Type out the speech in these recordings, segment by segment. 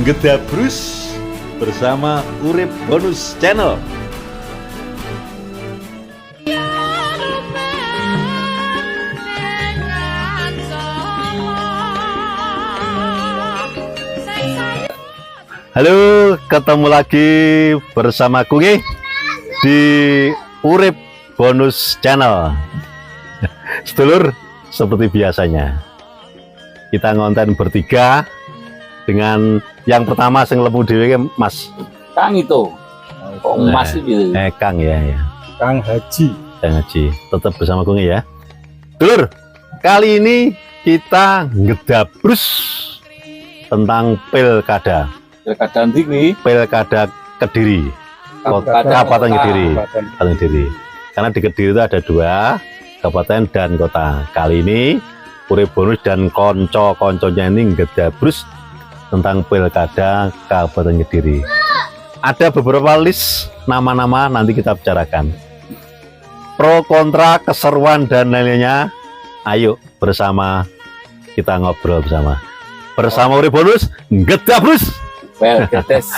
Ngedabrus bersama Urip Bonus Channel. Halo, ketemu lagi bersama Kungi di Urip Bonus Channel. Sedulur, seperti biasanya kita ngonten bertiga dengan yang pertama sing lemu dhewe Mas Kang itu. Kok Mas gitu. Kang ya. Kang Haji. Kang Haji, tetap bersama Kungi ya. Dulur, kali ini kita ngedabrus tentang pilkada. Pilkada tinggi. Pilkada Kediri. Kabupaten Kediri. Kabupaten Kediri. Karena di Kediri itu ada dua, kabupaten dan kota. Kali ini Urip Bonus dan konco-konconya ini ngedabrus tentang pilkada Kabupaten Kediri. Ada beberapa list nama-nama nanti kita bicarakan. Pro kontra keseruan dan lainnya. Ayo bersama kita ngobrol bersama Urip Bonus ngedabrus. Belgedes.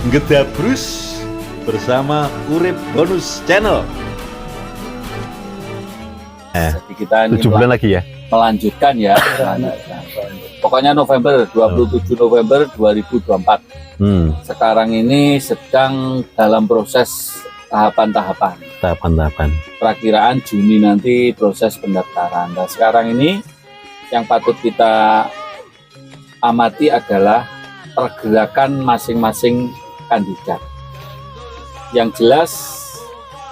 Ngedabrus bersama Urip Bonus Channel. Jadi kita 7 bulan lagi ya. Melanjutkan ya. Pokoknya November 27 November 2024. Sekarang ini sedang dalam proses tahapan-tahapan. Perakiraan Juni nanti proses pendaftaran. Nah, sekarang ini yang patut kita amati adalah pergerakan masing-masing kandidat. Yang jelas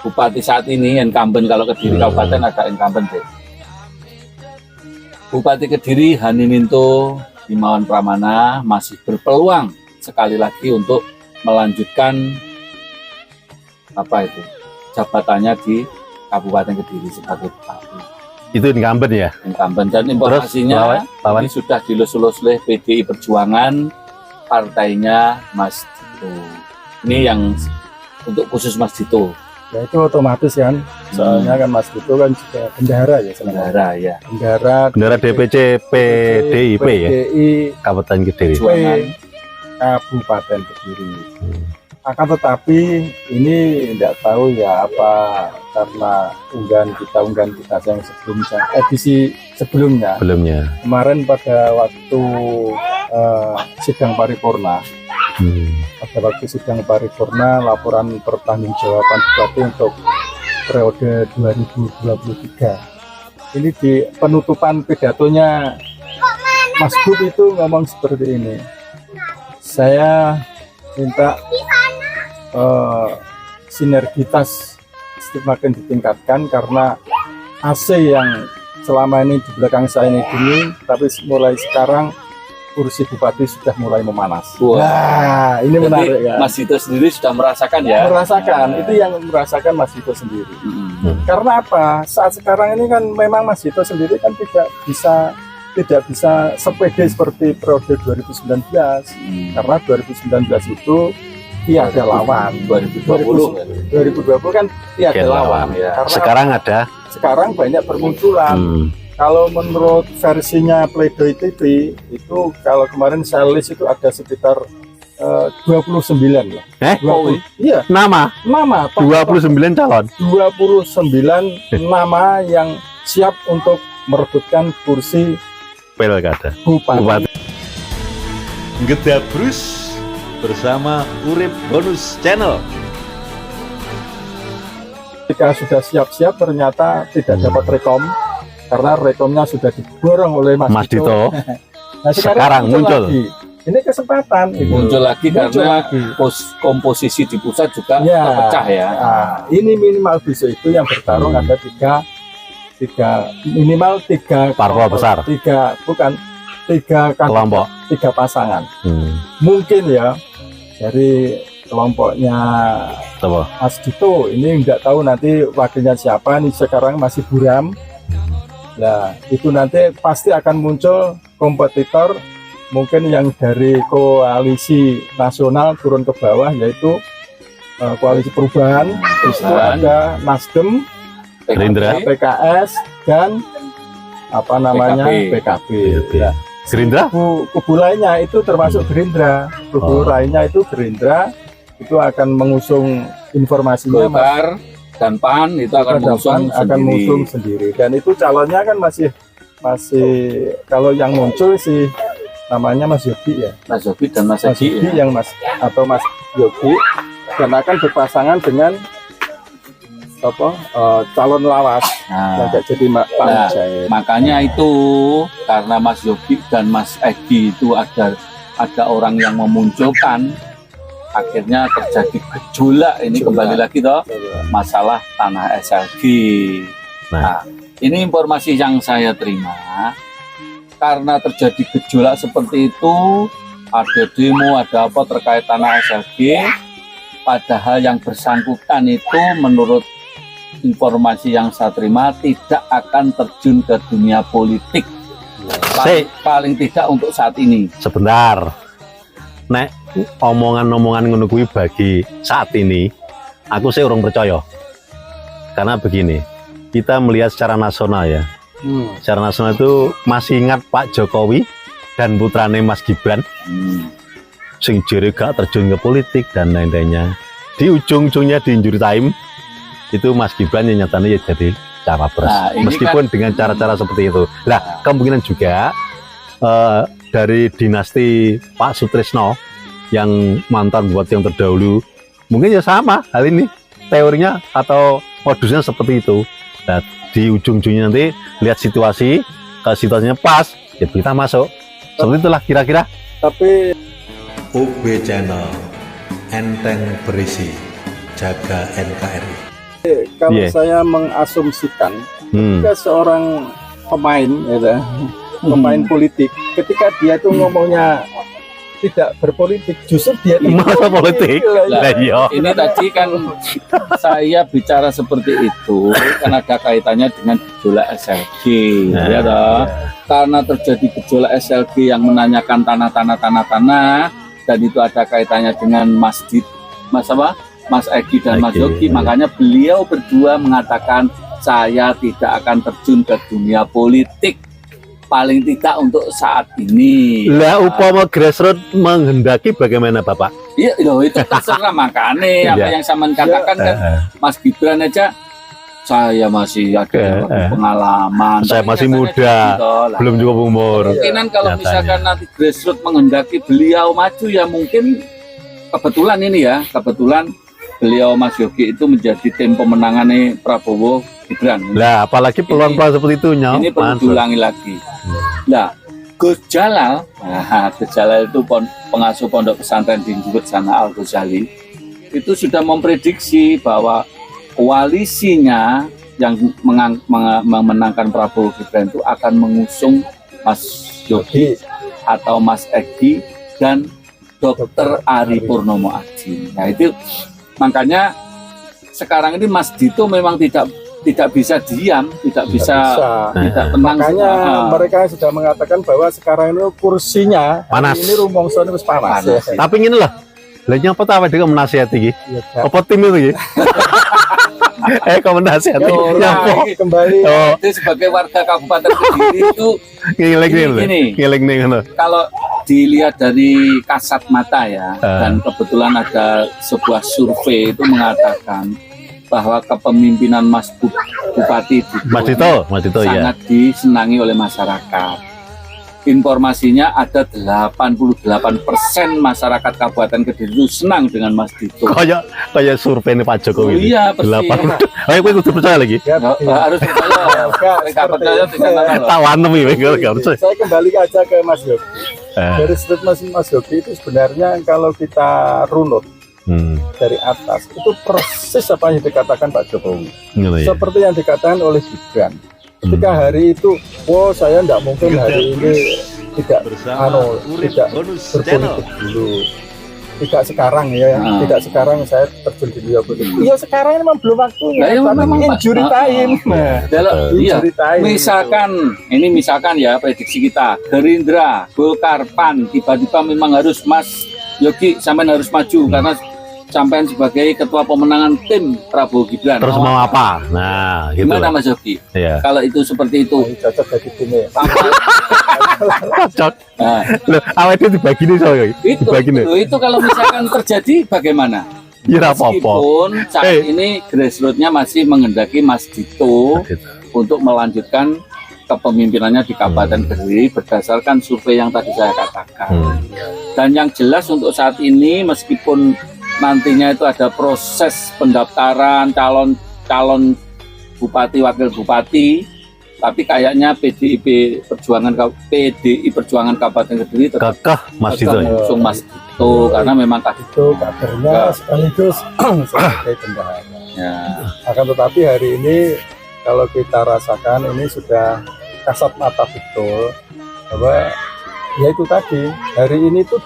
Bupati saat ini incumbent, kalau Kediri Kabupaten ada incumbent deh. Bupati Kediri Haniminto Himawan Pramana masih berpeluang sekali lagi untuk melanjutkan jabatannya di Kabupaten Kediri sebagai bupati. Itu incumbent ya? Incumbent, dan informasinya ini sudah dilus-lus oleh PDI Perjuangan, partainya Mas Dito. Ini yang untuk khusus Mas Dito. Ya itu otomatis kan, soalnya kan Mas Dito kan juga bendahara ya. Bendahara DPC PDIP ya? Kabupaten Kediri. Kabupaten Kediri. Akan tetapi ini tidak tahu ya apa, karena unggahan kita yang sebelumnya, edisi sebelumnya kemarin pada waktu sidang paripurna. Pada waktu sidang paripurna laporan pertanggungjawaban bupati untuk periode 2023. Ini di penutupan pidatonya Mas Bub itu ngomong seperti ini. Saya minta sinergitas semakin ditingkatkan karena AC yang selama ini di belakang saya ini dingin, tapi mulai sekarang kursi bupati sudah mulai memanas. Nah, ini menarik ya. Mas Dito sendiri sudah merasakan ya? Merasakan, itu yang merasakan Mas Dito sendiri. Karena apa? Saat sekarang ini kan memang Mas Dito sendiri kan tidak bisa sepede seperti periode 2019. Karena 2019 itu tiada lawan. 2020 kan tiada lawan ya. Karena sekarang banyak bermunculan. Kalau menurut versinya Pledoi TV itu kalau kemarin saya list itu ada sekitar 29 lah. Iya. Nama 29 calon. 29 nama yang siap untuk merebutkan kursi pilkada bupati. Ngedabrus bersama Urip Bonus Channel. Jika sudah siap-siap ternyata tidak dapat rekom, karena rekomnya sudah diborong oleh Mas Dito. Nah, sekarang muncul lagi. Ini kesempatan muncul lagi karena komposisi di pusat juga terpecah ya. Nah, ini minimal besok itu yang bertarung ada minimal tiga parpol besar. Tiga kelompok, 3 pasangan. Mungkin ya dari kelompoknya Mas Dito ini nggak tahu nanti wakilnya siapa, nih sekarang masih buram. Nah, itu nanti pasti akan muncul kompetitor mungkin yang dari koalisi nasional turun ke bawah, yaitu koalisi perubahan, terus ada Nasdem, Gerindra, PKS, dan PKB. Ya. Gerindra? Kubu lainnya itu termasuk Gerindra. Kubu lainnya itu Gerindra itu akan mengusung informasinya Golkar dan PAN itu akan mengusung sendiri. Dan itu calonnya kan masih kalau yang muncul sih namanya Mas Yogi ya. Mas Yogi dan Mas Egi ya? Mas Yogi dan akan berpasangan dengan calon lawas yang jadi Pak Mujair. Makanya itu karena Mas Yogi dan Mas Egi itu ada orang yang memunculkan, akhirnya terjadi gejolak ini kembali lagi toh masalah tanah SLG. Nah, ini informasi yang saya terima. Karena terjadi gejolak seperti itu, ada demo, ada apa terkait tanah SLG, padahal yang bersangkutan itu menurut informasi yang saya terima tidak akan terjun ke dunia politik, paling tidak untuk saat ini. Sebentar, nek omongan-omongan ngono kuwi bagi saat ini, aku sih orang percaya. Karena begini, kita melihat secara nasional ya. Secara nasional itu masih ingat Pak Jokowi dan putrane Mas Gibran sing jere gak terjun ke politik dan lain-lainnya. Di ujung-ujungnya di injury time itu Mas Gibran yang nyatanya ya jadi cawapres. Meskipun dengan cara-cara seperti itu. Nah, kemungkinan juga dari dinasti Pak Sutrisno yang mantan bupati yang terdahulu mungkin ya sama hal ini teorinya atau modusnya seperti itu. Nah, di ujung-ujungnya nanti lihat situasi, kalau situasinya pas ya kita masuk seperti itulah kira-kira. Tapi UB Channel enteng berisi, jaga NKRI. Kalau saya mengasumsikan ketika seorang pemain pemain politik, ketika dia tuh ngomongnya tidak berpolitik, justru dia masa politik. Ini tadi kan saya bicara seperti itu karena ada kaitannya dengan gejolak SLG, ya toh. Karena terjadi gejolak SLG yang menanyakan tanah dan itu ada kaitannya dengan Mas Egi dan Mas Yogi, makanya beliau berdua mengatakan saya tidak akan terjun ke dunia politik. Paling tidak untuk saat ini. Lah upama grassroots menghendaki bagaimana Bapak? Iya, itu terserah makanya apa yang saya katakan kan Mas Gibran aja saya masih ada pengalaman. Saya masih muda, belum cukup umur. Kemungkinan kalau misalkan nanti grassroots menghendaki beliau maju ya mungkin kebetulan beliau Mas Yogi itu menjadi tim pemenangannya Prabowo Gibran. Lah apalagi peluang-peluang seperti itu ini perlu diulangi lagi. Nah, Gus Jalal itu pengasuh pondok pesantren di Jubut sana Al Ghazali itu sudah memprediksi bahwa koalisinya yang memenangkan Prabowo Gibran itu akan mengusung Mas Yogi atau Mas Egi dan Dr. Ari Purnomo Adin. Nah itu makanya sekarang ini Mas Dito memang tidak bisa diam, tidak bisa tenang. Makanya mereka sudah mengatakan bahwa sekarang ini kursinya panas. Ini rumongso ini panas. Tapi ini loh, lainnya apa tahu dengan menasihati iki? Apa tim itu iki? Kamu menasihati. Kembali. Itu sebagai warga Kabupaten Kediri itu ngiling nih. Kalau dilihat dari kasat mata ya, dan kebetulan ada sebuah survei itu mengatakan bahwa kepemimpinan Mas Bupati Dito sangat disenangi oleh masyarakat. Informasinya ada 88% masyarakat Kabupaten Kediri itu senang dengan Mas Dito. Kayak survei ini Pak Jokowi. Iya, pasti. Ayo gue kudu percaya lagi. Harus percaya. Enggak percaya tawan Saya kembali aja ke Mas Yogi. Dari statement Mas Yogi itu sebenarnya kalau kita runut dari atas itu persis apa yang dikatakan Pak Jokowi, seperti yang dikatakan oleh Gibran ketika hari itu, saya tidak mungkin hari ini tidak berpolitik dulu, tidak sekarang tidak sekarang saya terjun di dunia politik. Iya sekarang ini memang belum waktunya, memang injury time. Misalkan ya prediksi kita Gerindra, Golkar, PAN tiba-tiba memang harus Mas Yogi sampai harus maju karena sampai sebagai ketua pemenangan tim Prabowo Gibran. Terus mau apa? Nah, gitu. Gimana Mas Yogi? Kalau itu seperti itu. Cocok jadi tim ya. Cocok. Nah, Loh, awet itu dibagi nih soalnya. Dibagi nih. itu kalau misalkan terjadi bagaimana? Ya ora apa-apa. Meskipun saat ini grassroots-nya masih menghendaki Mas Dito untuk melanjutkan kepemimpinannya di Kabupaten Kediri berdasarkan survei yang tadi saya katakan. Dan yang jelas untuk saat ini meskipun nantinya itu ada proses pendaftaran calon bupati wakil bupati, tapi kayaknya PDI Perjuangan Kabupaten Kediri tetap Kakak Mas Dito. mengusung Mas Dito karena memang Itu kadernya sekaligus sebagai bendahara. ya, Akan tetapi hari ini kalau kita rasakan ini sudah kasat mata betul bahwa ya itu tadi hari ini tuh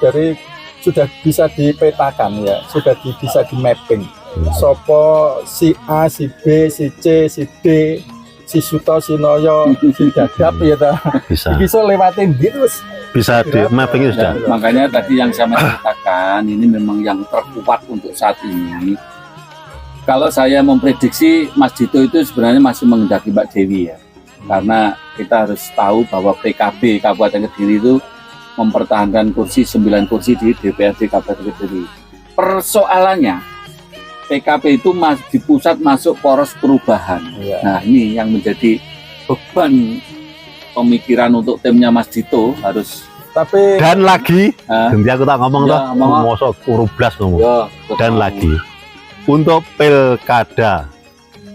sudah bisa dipetakan ya, sudah bisa di mapping. Sopo si A, si B, si C, si D, si Suto, si Noyo, si Dadap ya ta. Bisa lewatin terus. Bisa di mapping sudah. makanya tadi yang saya katakan ini memang yang terkuat untuk saat ini. Kalau saya memprediksi Mas Dito itu sebenarnya masih menghendaki Mbak Dewi ya, karena kita harus tahu bahwa PKB Kabupaten Kediri itu mempertahankan 9 kursi di DPRD Kabupaten Kediri. Persoalannya PKB itu di pusat masuk poros perubahan. Ya. Nah ini yang menjadi beban pemikiran untuk timnya Mas Dito harus. Tapi Dan lagi, nanti aku tak ngomong Ya, toh, ngomong. mosok urublas ngomong. Ya, Dan lagi, untuk pilkada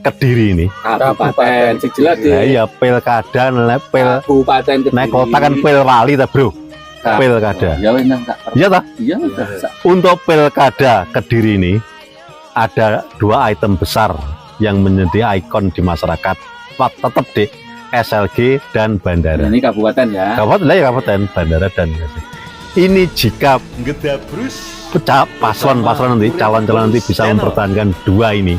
Kediri ini, kabupaten jelas di nah iya pilkada, Kabupaten Kediri. naik kota kan pil wali ta bro, Nah, pilkada. Ya wis enggak. Iya toh? Iya. Untuk pilkada Kediri ini ada 2 item besar yang menjadi ikon di masyarakat. Tetap di SLG dan bandara. Ini kabupaten ya. Kabupaten lah ya kabupaten, bandara dan ini jika paslon nanti calon-calon nanti bisa mempertahankan 2 ini,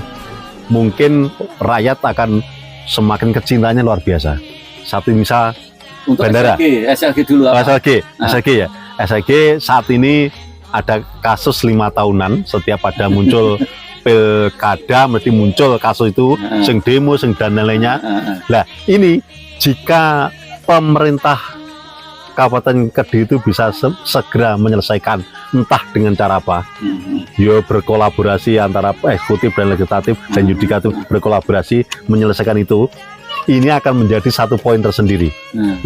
mungkin rakyat akan semakin kecintanya luar biasa. Satu misal Untuk bandara. SLG dulu apa? SLG ya. SLG saat ini ada kasus 5 tahunan setiap ada muncul pilkada mesti muncul kasus itu, sing demo, sing dan lainnya. Lah ini jika pemerintah Kabupaten Kediri itu bisa segera menyelesaikan entah dengan cara apa, ya berkolaborasi antara eksekutif dan legislatif dan yudikatif berkolaborasi menyelesaikan itu, ini akan menjadi satu poin tersendiri.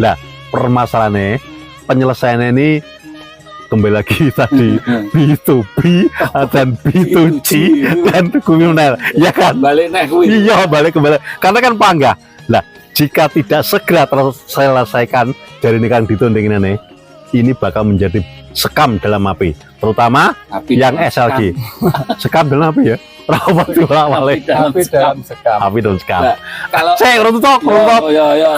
Lah permasalahannya penyelesaiannya ini kembali lagi tadi B2B dan B2C dan kriminal, ya kan? Balik nek kuwi. Iya balik kembali karena kan panggah. Lah jika tidak segera terselesaikan dari ini kan ditunding ini bakal menjadi sekam dalam api, terutama yang SLG. Sekam dalam api ya. Rawat itu awalnya. api dalam sekam. Api dalam sekam. Nah, kalau Saya rututok. ya.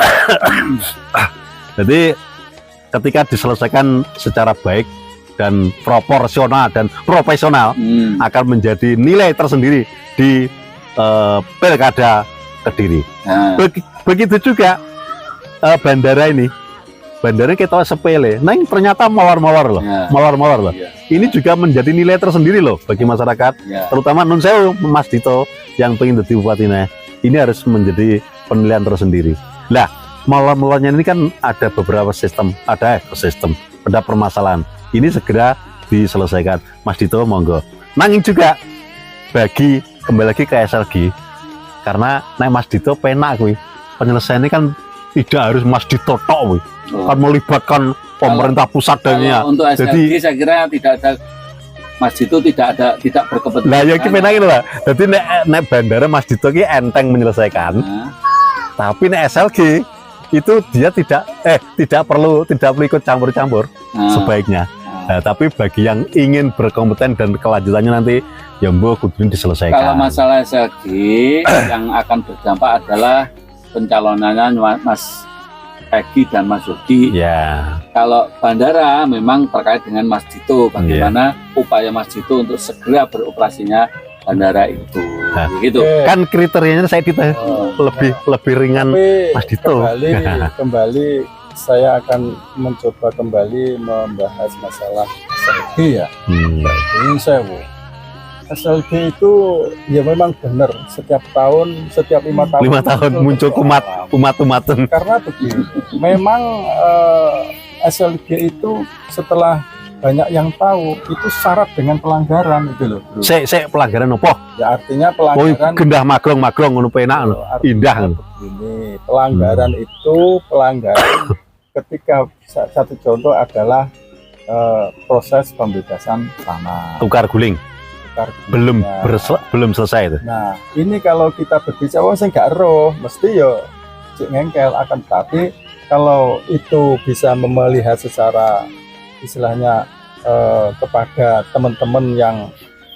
Jadi ketika diselesaikan secara baik dan proporsional dan profesional akan menjadi nilai tersendiri di pilkada Kediri. Nah, Begitu juga bandara ini. Bandara kita sepele, neng ternyata mawar-mawar loh, Ya. mawar-mawar loh. Ya. Ini juga menjadi nilai tersendiri loh bagi masyarakat, ya. terutama Nun Sewu, Mas Dito yang pengen jadi bupatinya. Ini harus menjadi penilaian tersendiri. Lah, mawar-mawarnya ini kan ada beberapa sistem, ada permasalahan. Ini segera diselesaikan, Mas Dito monggo. Nanging juga bagi kembali lagi ke SLG, karena Mas Dito penak kuwi. Penyelesaiannya kan tidak harus Mas Dito tok kuwi. Kan melibatkan pemerintah pusat dan ya. Untuk SLG Jadi saya kira tidak ada Mas Dito tidak berkepentingan. lah ya ki penak itu lah. Jadi nek bandara Mas Dito ki enteng menyelesaikan. Tapi nek SLG itu dia tidak perlu ikut campur-campur sebaiknya. Nah, tapi bagi yang ingin berkompeten dan kelanjutannya nanti ya mbok kudu diselesaikan. Kalau masalah SLG yang akan berdampak adalah pencalonannya Mas Egi dan Mas Yogi. Ya. Kalau bandara memang terkait dengan Mas Dito, bagaimana upaya Mas Dito untuk segera beroperasinya bandara itu. Nah, gitu. Kan kriterianya saya lebih ringan Tapi Mas Dito. kembali saya akan mencoba kembali membahas masalah SLG ya. Ini saya SLG itu ya memang benar setiap tahun, setiap 5 tahun 5 tahun muncul umat-umatan. Karena begini, memang SLG itu setelah banyak yang tahu itu syarat dengan pelanggaran itu loh, bro. Pelanggaran apa? Ya artinya Oh, pelanggaran gendah magrong ngono penak ngono. Indah ngono. ini pelanggaran itu pelanggaran ketika satu contoh adalah proses pembebasan tanah. Tukar guling. Belum belum selesai itu. Nah, ini kalau kita berbicara saya nggak roh, mesti yo cik ngengkel, akan tapi kalau itu bisa melihat secara istilahnya kepada teman-teman yang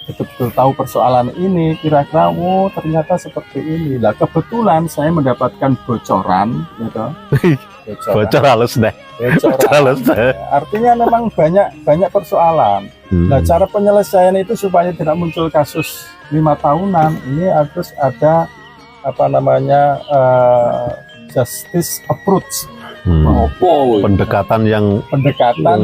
betul-betul tahu persoalan ini, kira-kira oh ternyata seperti ini. Lah kebetulan saya mendapatkan bocoran gitu. Bocor halus deh. Bocoran. Halus deh. Artinya memang banyak persoalan. Nah, cara penyelesaian itu supaya tidak muncul kasus 5 tahunan, ini harus ada apa namanya justice approach. Pendekatan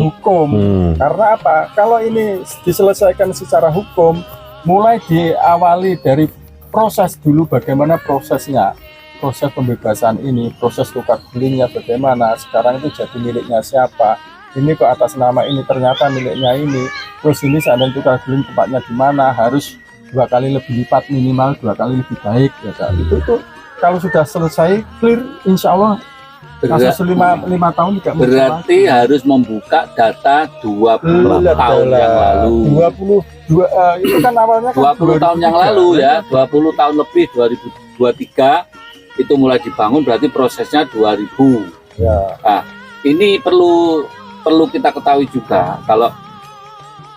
hukum. Karena apa? Kalau ini diselesaikan secara hukum, mulai diawali dari proses dulu, bagaimana prosesnya, proses pembebasan ini, proses tukar gulingnya bagaimana, sekarang itu jadi miliknya siapa, ini kok atas nama ini ternyata miliknya ini, terus ini seandainya tukar guling tempatnya di mana, harus 2 kali lebih lipat, minimal 2 kali lebih baik ya kan? Itu kalau sudah selesai clear, insya Allah kasus 5 tahun tidak berarti harus membuka data 20 tahun yang lalu. 22 itu kan awalnya 20 tahun yang lalu ya, 20 tahun lebih 2023 itu mulai dibangun, berarti prosesnya 2000. Ya. Nah, ini perlu kita ketahui juga, kalau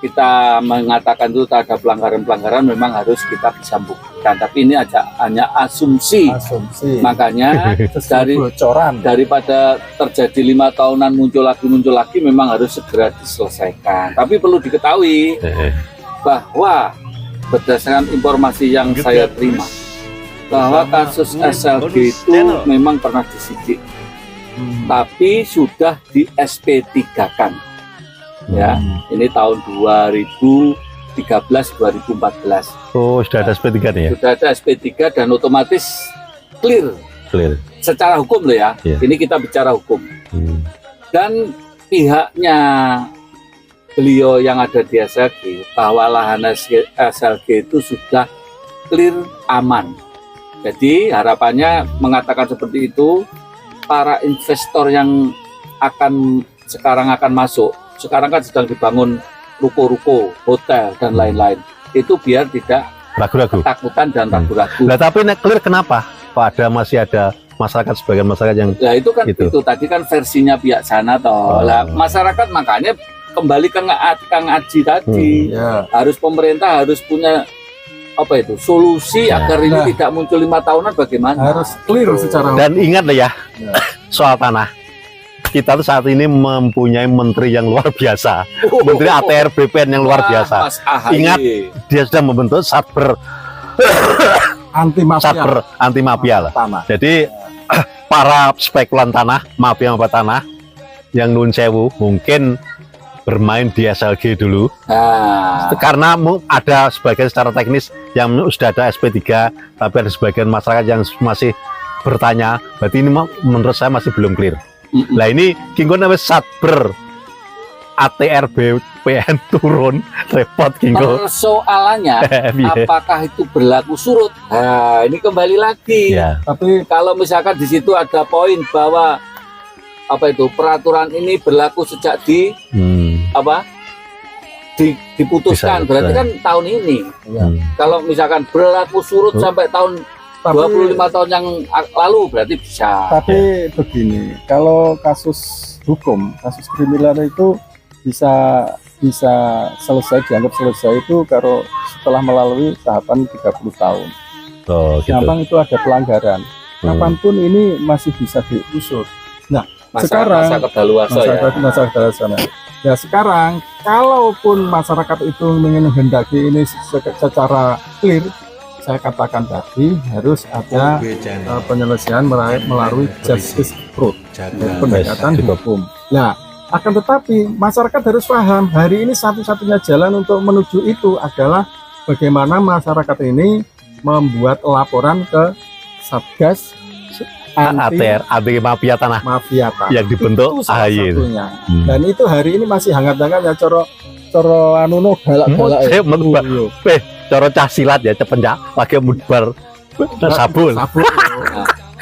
kita mengatakan itu ada pelanggaran-pelanggaran memang harus kita bisa buktikan, tapi ini hanya asumsi. Makanya dari bocoran daripada terjadi 5 tahunan muncul lagi memang harus segera diselesaikan. Tapi perlu diketahui bahwa berdasarkan informasi yang saya terima bahwa kasus SLG itu memang pernah disidik, tapi sudah di SP3-kan. Ya, ini tahun 2013-2014. Oh, sudah ada SP3 nih ya? Sudah ada SP3 dan otomatis clear. Secara hukum loh ya. Ini kita bicara hukum. Dan pihaknya beliau yang ada di SLG bahwa lahan SLG itu sudah clear, aman. Jadi harapannya mengatakan seperti itu, para investor yang sekarang akan masuk. Sekarang kan sedang dibangun ruko-ruko, hotel dan lain-lain. Itu biar tidak ragu-ragu, ketakutan dan ragu-ragu. Nah, tapi clear kenapa? Pak masih ada masyarakat, sebagian masyarakat yang itu kan itu tadi kan versinya pihak sana toh. Lah masyarakat makanya kembali ke Kang Aji tadi. Harus pemerintah harus punya solusi agar ini tidak muncul 5 tahunan bagaimana? Harus clear secara hukum. Dan ingat ya, soal tanah. Kita tuh saat ini mempunyai menteri yang luar biasa, menteri ATR BPN yang luar biasa. Ingat, dia sudah membentuk Satber anti mafia lah. Jadi para spekulan tanah, mafia tanah yang nun sewu mungkin bermain di SLG dulu. Karena ada sebagian secara teknis yang sudah ada SP3, tapi ada sebagian masyarakat yang masih bertanya. Berarti ini menurut saya masih belum clear. Lah ini Kingko namanya Satber ATR BPN turun, repot Kingko. Persoalannya apakah itu berlaku surut? Nah, ini kembali lagi. Tapi kalau misalkan di situ ada poin bahwa peraturan ini berlaku sejak diputuskan, berarti kan tahun ini. Kalau misalkan berlaku surut sampai tahun 25 tahun yang lalu berarti bisa. Tapi begini, kalau kasus hukum, kasus kriminal itu bisa selesai, dianggap selesai itu kalau setelah melalui tahapan 30 tahun. Gampang itu ada pelanggaran. Kapanpun ini masih bisa diusut. Nah, sekarang masa kedaluarsa. Ya sekarang, kalaupun masyarakat itu menghendaki ini secara clear, saya katakan tadi harus ada penyelesaian melalui justice approach, pendekatan hukum. Nah, akan tetapi masyarakat harus paham, hari ini satu-satunya jalan untuk menuju itu adalah bagaimana masyarakat ini membuat laporan ke Satgas anti anti mafia tanah mafia tanah. yang dibentuk Itu salah AHY. satunya. Dan itu hari ini masih hangat-hangatnya coro anu galak-galak. Saya menurut cara cah silat ya cepencak pakai mudbar sabun. Sabun.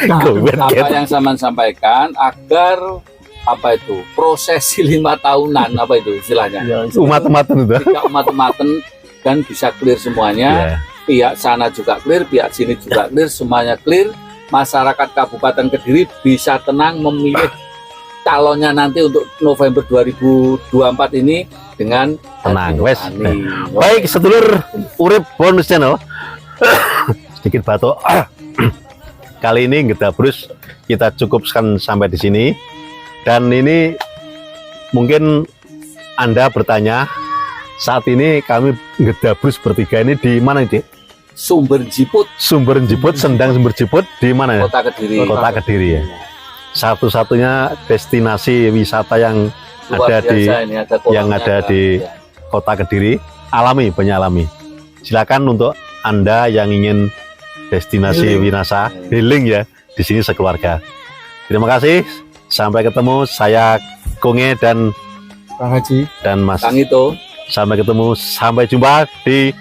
Gowet, Apa gitu. yang Saman sampaikan agar apa itu prosesi 5 tahunan apa itu istilahnya Ya, Umat-umatan itu. tidak umat-umaten dan bisa clear semuanya. Ya. Pihak sana juga clear, pihak sini juga clear, semuanya clear. Masyarakat Kabupaten Kediri bisa tenang memilih calonnya nanti untuk November 2024 ini dengan Tenang, hati wes. nurani. Baik, sedulur urip bonus channel. Sedikit batuk. Kali ini Gedabrus kita cukupkan sampai di sini. Dan ini mungkin Anda bertanya, saat ini kami Gedabrus bertiga ini di mana ini? Sumber Jiput, Sumber Jiput, Sendang Sumber Jiput di mana ya? Kota Kediri. Kota Kediri ya. Satu-satunya destinasi wisata yang Luar ada di biasa ini, ada kolamnya, yang ada di Kota Kediri, alami, banyak alami. Silakan untuk Anda yang ingin destinasi winasa healing ya di sini sekeluarga. Terima kasih. Sampai ketemu, saya Konge dan Kang Haji. Mas. Kang itu Sampai ketemu, sampai jumpa di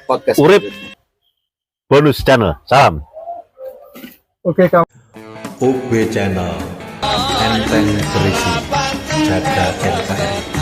podcast Urip Bonus Channel. Salam. Oke, Kang. UB Channel, enteng berisi, jaga NKRI.